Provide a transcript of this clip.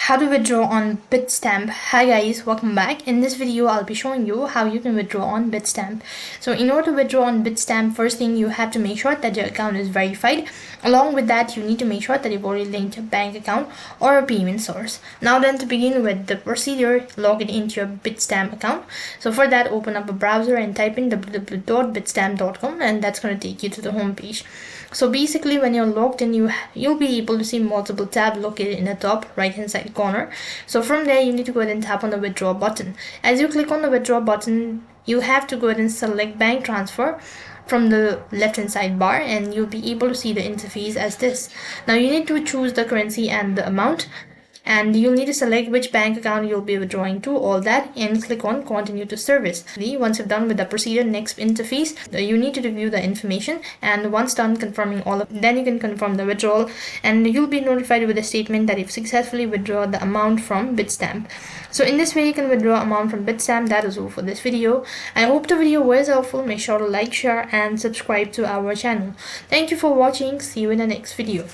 How to withdraw on Bitstamp. Hi guys, welcome back. In this video I'll be showing you how you can withdraw on Bitstamp. So in order to withdraw on Bitstamp, first thing you have to make sure that your account is verified. Along with that, you need to make sure that you've already linked a bank account or a payment source. Now then, to begin with the procedure, log in into your Bitstamp account. So for that, open up a browser and type in www.bitstamp.com, and that's going to take you to the home page. So basically, when you're logged in, you'll be able to see multiple tabs located in the top right hand side corner. So from there, you need to go ahead and tap on the withdraw button. As you click on the withdraw button, you have to go ahead and select bank transfer from the left hand side bar, and you'll be able to see the interface as this. Now you need to choose the currency and the amount, and you'll need to select which bank account you'll be withdrawing to, all that, and click on continue to service. Once you've done with the procedure, next interface, you need to review the information, and once done confirming all of, then you can confirm the withdrawal, and you'll be notified with a statement that you've successfully withdrawn the amount from Bitstamp. So in this way you can withdraw amount from Bitstamp. That is all for this video. I hope the video was helpful. Make sure to like, share and subscribe to our channel. Thank you for watching. See you in the next video.